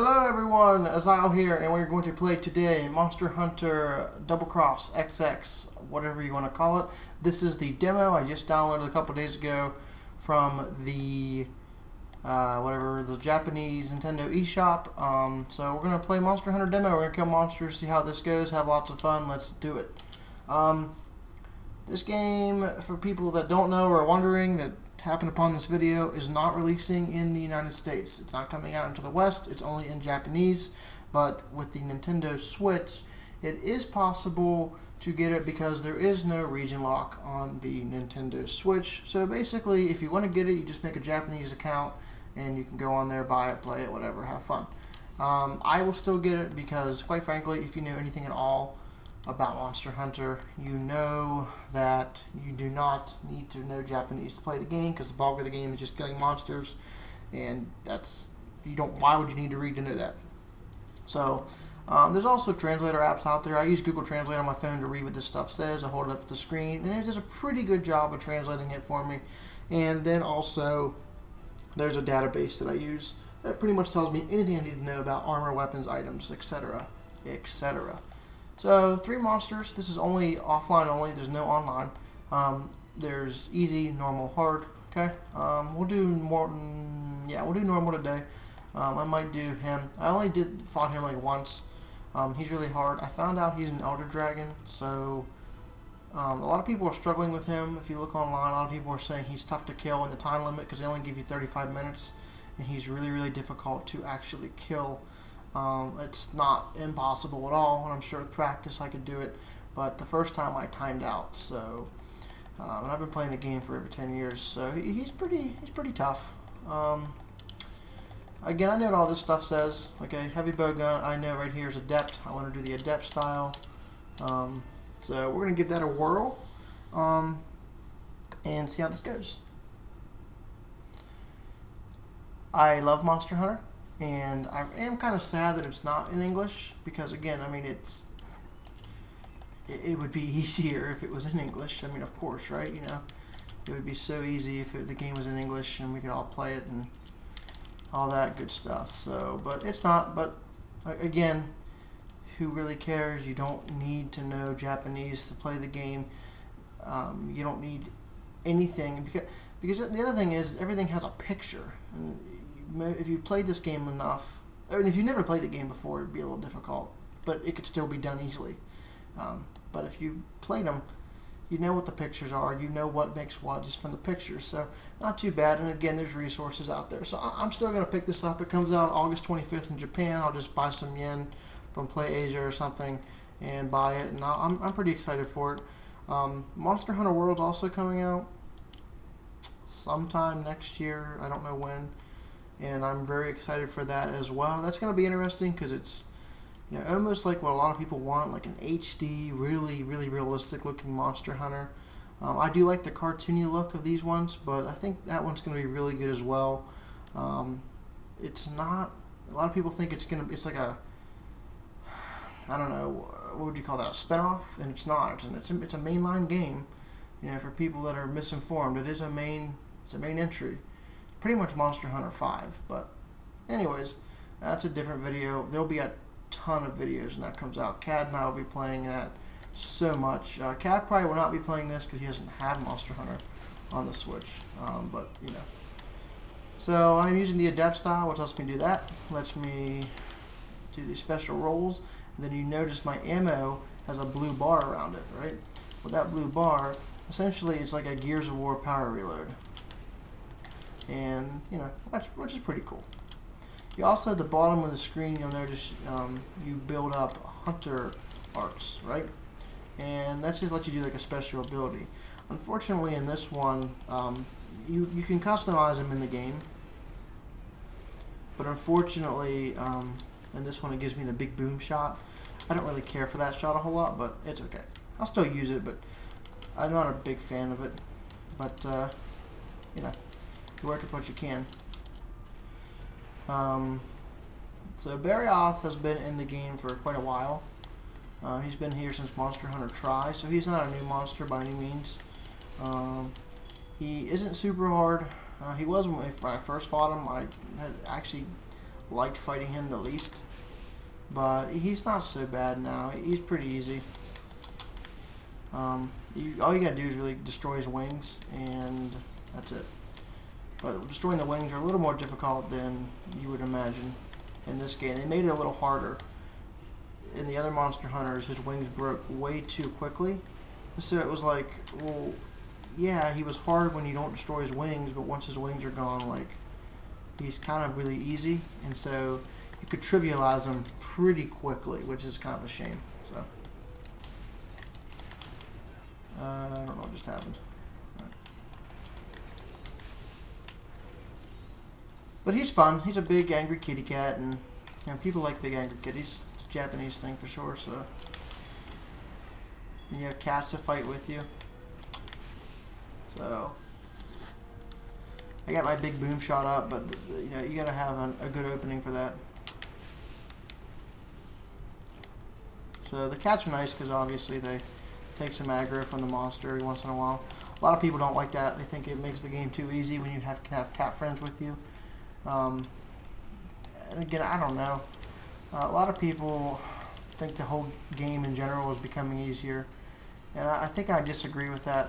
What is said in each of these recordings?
Hello everyone, Azyle here, and we're going to play today Monster Hunter Double Cross XX, whatever you want to call it. This is the demo I just downloaded a couple days ago from the the Japanese Nintendo eShop. So we're going to play Monster Hunter demo. We're going to kill monsters, see how this goes, have lots of fun. Let's do it. This game, for people that don't know or are wondering, that happened upon this video, is not releasing in the United States. It's not coming out into the West. It's only in Japanese. But with the Nintendo Switch, it is possible to get it because there is no region lock on the Nintendo Switch. So basically, if you want to get it, you just make a Japanese account and you can go on there, buy it, play it, whatever, have fun. I will still get it because, quite frankly, if you know anything at all about Monster Hunter, you know that you do not need to know Japanese to play the game, because the bulk of the game is just killing monsters, and why would you need to read to know that? So there's also translator apps out there. I use Google Translate on my phone to read what this stuff says. I hold it up to the screen and it does a pretty good job of translating it for me. And then also there's a database that I use that pretty much tells me anything I need to know about armor, weapons, items, etc., etc. So 3 monsters. This is only offline only. There's no online. There's easy, normal, hard. Okay. We'll do more. We'll do normal today. I might do him. I only fought him like once. He's really hard. I found out he's an elder dragon, so a lot of people are struggling with him. If you look online, a lot of people are saying he's tough to kill in the time limit because they only give you 35 minutes, and he's really, really difficult to actually kill. It's not impossible at all, and I'm sure with practice I could do it, but the first time I timed out. So, and I've been playing the game for over 10 years, so he's pretty tough. Again, I know what all this stuff says. Okay, heavy bow gun. I know right here is adept. I want to do the adept style. So we're gonna give that a whirl, and see how this goes. I love Monster Hunter. And I am kind of sad that it's not in English because, again, I mean, it would be easier if it was in English. I mean, of course, right? You know, it would be so easy if the game was in English and we could all play it and all that good stuff. So, but it's not. But again, who really cares? You don't need to know Japanese to play the game. You don't need anything because the other thing is everything has a picture. And if you played this game enough, and if you never played the game before, it'd be a little difficult, but it could still be done easily. But if you've played them, you know what the pictures are, you know what makes what just from the pictures, so not too bad. And again, there's resources out there, so I'm still going to pick this up. It comes out August 25th in Japan. I'll just buy some yen from Play Asia or something and buy it, and I'm pretty excited for it. Monster Hunter World's also coming out sometime next year. I don't know when. And I'm very excited for that as well. That's going to be interesting because it's, you know, almost like what a lot of people want, like an HD, really, really realistic looking Monster Hunter. I do like the cartoony look of these ones, but I think that one's going to be really good as well. It's not, a lot of people think it's like a, I don't know, what would you call that, a spinoff? And it's not. It's a mainline game. You know, for people that are misinformed, it's a main entry. Pretty much Monster Hunter 5, but anyways, that's a different video. There'll be a ton of videos when that comes out. Cad and I will be playing that so much. Cad probably will not be playing this because he doesn't have Monster Hunter on the Switch, but you know. So I'm using the adept style, which lets me do that. Lets me do these special rolls, and then you notice my ammo has a blue bar around it, right? Well, that blue bar essentially is like a Gears of War power reload. And, you know, which is pretty cool. You also, at the bottom of the screen, you'll notice you build up hunter arts, right? And that just lets you do like a special ability. Unfortunately, in this one, you can customize them in the game. But unfortunately, in this one, it gives me the big boom shot. I don't really care for that shot a whole lot, but it's okay. I'll still use it, but I'm not a big fan of it. But, you know. You work with what you can. So Barioth has been in the game for quite a while. He's been here since Monster Hunter Tri, so he's not a new monster by any means. He isn't super hard. He was when I first fought him. I had actually liked fighting him the least. But he's not so bad now. He's pretty easy. All you gotta do is really destroy his wings, and that's it. But destroying the wings are a little more difficult than you would imagine in this game. They made it a little harder. In the other Monster Hunters, his wings broke way too quickly. So it was like, well, yeah, he was hard when you don't destroy his wings, but once his wings are gone, like, he's kind of really easy. And so you could trivialize him pretty quickly, which is kind of a shame. So I don't know what just happened. Right. But he's fun. He's a big angry kitty cat, and people like big angry kitties. It's a Japanese thing for sure. So and you have cats to fight with you. So I got my big boom shot up, but you gotta have a good opening for that. So the cats are nice because obviously they take some aggro from the monster every once in a while. A lot of people don't like that. They think it makes the game too easy when you can have cat friends with you. And again, I don't know. A lot of people think the whole game in general is becoming easier, and I think I disagree with that.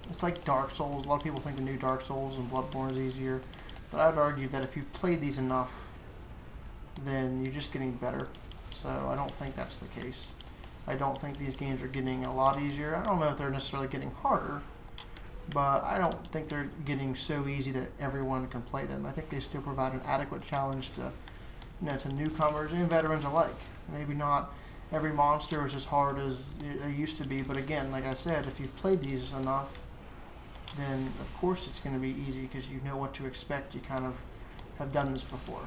It's like Dark Souls. A lot of people think the new Dark Souls and Bloodborne is easier, but I would argue that if you've played these enough, then you're just getting better. So I don't think that's the case. I don't think these games are getting a lot easier. I don't know if they're necessarily getting harder, but I don't think they're getting so easy that everyone can play them. I think they still provide an adequate challenge to, to newcomers and veterans alike. Maybe not every monster is as hard as it used to be, but again, like I said, if you've played these enough, then of course it's going to be easy because you know what to expect. You kind of have done this before.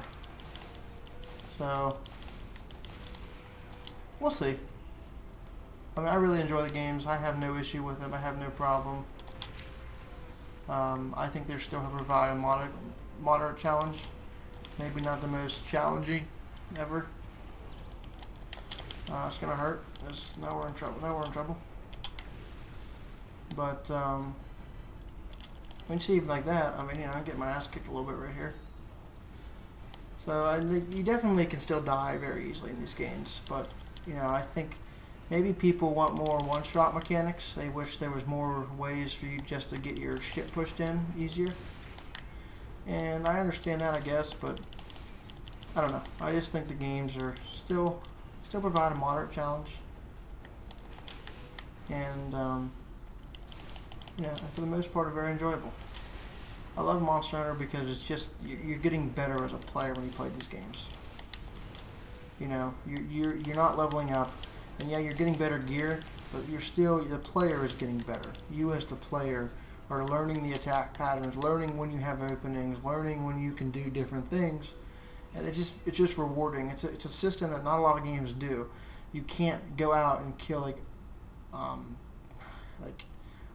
So we'll see. I mean, I really enjoy the games. I have no issue with them. I have no problem. I think they still provide a moderate challenge. Maybe not the most challenging ever. It's gonna hurt. Now we're in trouble. Now we're in trouble. But when you see even like that, I mean, I'm getting my ass kicked a little bit right here. So I think you definitely can still die very easily in these games. But I think maybe people want more one-shot mechanics. They wish there was more ways for you just to get your shit pushed in easier. And I understand that, I guess, but I don't know. I just think the games are still provide a moderate challenge. And for the most part, are very enjoyable. I love Monster Hunter because it's just you're getting better as a player when you play these games. You're not leveling up. And yeah, you're getting better gear, but the player is getting better. You as the player are learning the attack patterns, learning when you have openings, learning when you can do different things. And it's just rewarding. It's a system that not a lot of games do. You can't go out and kill like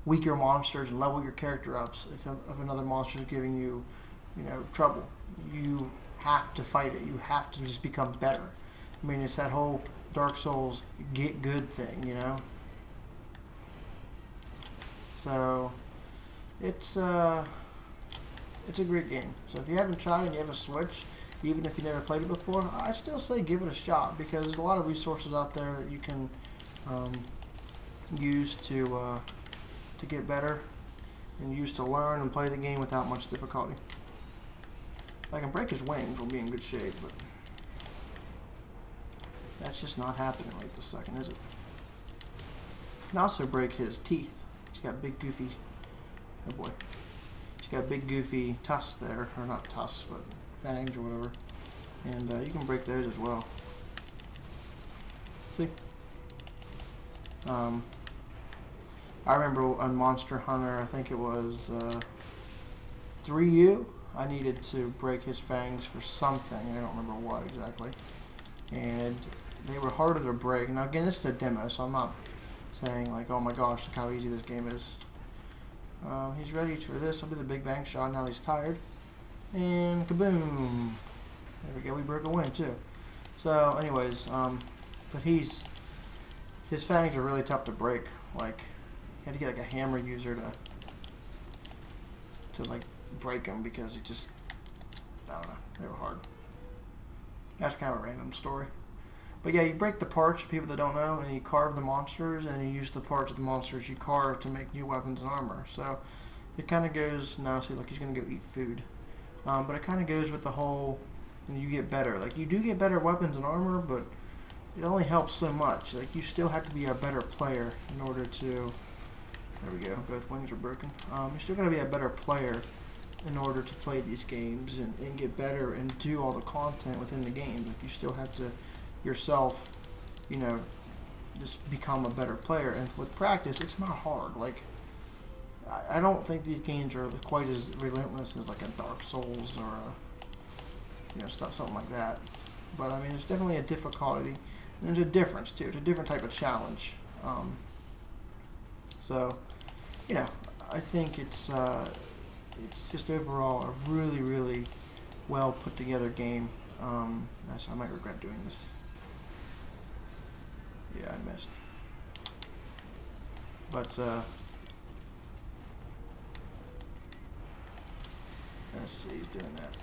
weaker monsters and level your character up if another monster is giving you, trouble. You have to fight it. You have to just become better. I mean, it's that whole Dark Souls get good thing, So it's a great game. So if you haven't tried it and you have a Switch, even if you never played it before, I still say give it a shot because there's a lot of resources out there that you can use to get better and use to learn and play the game without much difficulty. If I can break his wings, we'll be in good shape, but that's just not happening right this second, is it? You can also break his teeth. He's got big goofy, oh boy. He's got big goofy tusks there, or not tusks, but fangs or whatever. And you can break those as well. See? I remember on Monster Hunter, I think it was 3U, I needed to break his fangs for something. I don't remember what exactly. And they were harder to break. Now again, this is the demo, so I'm not saying like, oh my gosh, look how easy this game is. He's ready for this. I'll do the big bang shot now that he's tired. And kaboom! There we go, we broke a wing too. So anyways, but his fangs are really tough to break. Like, you had to get like a hammer user to like break them because I don't know, they were hard. That's kind of a random story. But yeah, you break the parts for people that don't know, and you carve the monsters, and you use the parts of the monsters you carve to make new weapons and armor. So it kind of goes, now see, look, he's going to go eat food. But it kind of goes with the whole, you get better. Like, you do get better weapons and armor, but it only helps so much. Like, you still have to be a better player in order to, there we go, both wings are broken. You still got to be a better player in order to play these games and get better and do all the content within the game. Like, you still have to yourself, you know, just become a better player. And with practice, it's not hard. Like, I don't think these games are quite as relentless as like a Dark Souls or a, you know, something like that. But I mean, there's definitely a difficulty, and there's a difference too. It's a different type of challenge. So, you know, I think it's just overall a really, really well put together game. I might regret doing this. Yeah, I missed. But let's see, he's doing that.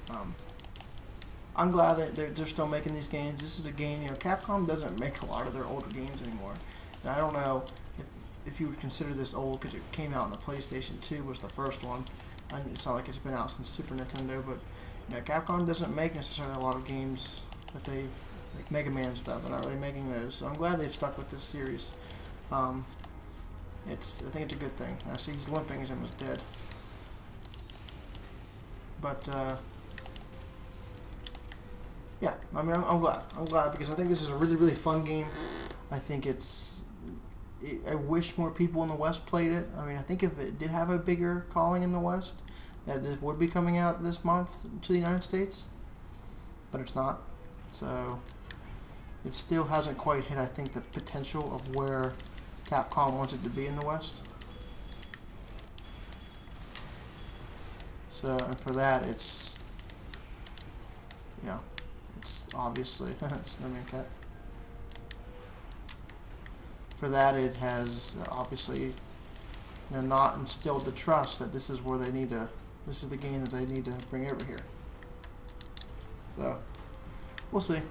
I'm glad that they're still making these games. This is a game, you know, Capcom doesn't make a lot of their older games anymore. And I don't know if you would consider this old, because it came out on the PlayStation 2 was the first one. And it's not like it's been out since Super Nintendo, but you know, Capcom doesn't make necessarily a lot of games that they've, like Mega Man stuff, they're not really making those. So I'm glad they've stuck with this series. I think it's a good thing. I see he's limping, he's almost dead. But yeah, I mean, I'm glad. I'm glad because I think this is a really, really fun game. I think I wish more people in the West played it. I mean, I think if it did have a bigger calling in the West, that it would be coming out this month to the United States. But it's not. So it still hasn't quite hit, I think, the potential of where Capcom wants it to be in the West. So, and for that, it's, you know, it's obviously Snowman Cat. For that, it has obviously, you know, not instilled the trust that this is where they need to, this is the game that they need to bring over here. So, we'll see.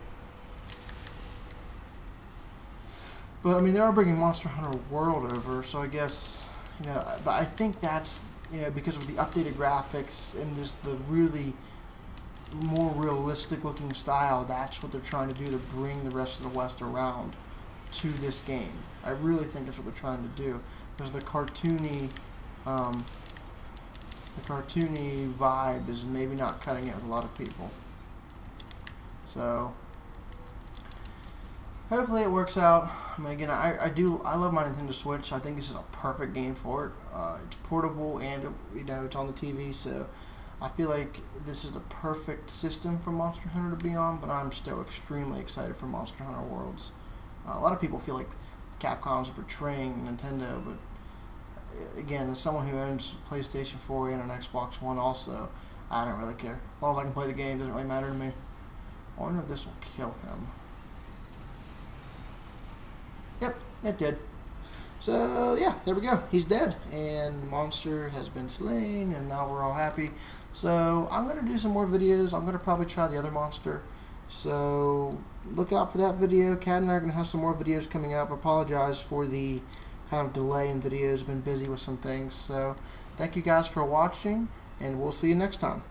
But I mean, they are bringing Monster Hunter World over, so I guess, you know, but I think that's, you know, because of the updated graphics and just the really more realistic looking style, that's what they're trying to do to bring the rest of the West around to this game. I really think that's what they're trying to do, because the cartoony vibe is maybe not cutting it with a lot of people. So hopefully it works out. I mean, again, I love my Nintendo Switch. I think this is a perfect game for it. It's portable and, you know, it's on the TV, so I feel like this is the perfect system for Monster Hunter to be on. But I'm still extremely excited for Monster Hunter Worlds. A lot of people feel like Capcom's portraying Nintendo, but again, as someone who owns PlayStation 4 and an Xbox One also, I don't really care. As long as I can play the game, doesn't really matter to me. I wonder if this will kill him. Yep, it did. So, yeah, there we go. He's dead, and Monster has been slain, and now we're all happy. So, I'm going to do some more videos. I'm going to probably try the other monster. So, look out for that video. Kat and I are going to have some more videos coming up. I apologize for the kind of delay in videos. Been busy with some things. So, thank you guys for watching, and we'll see you next time.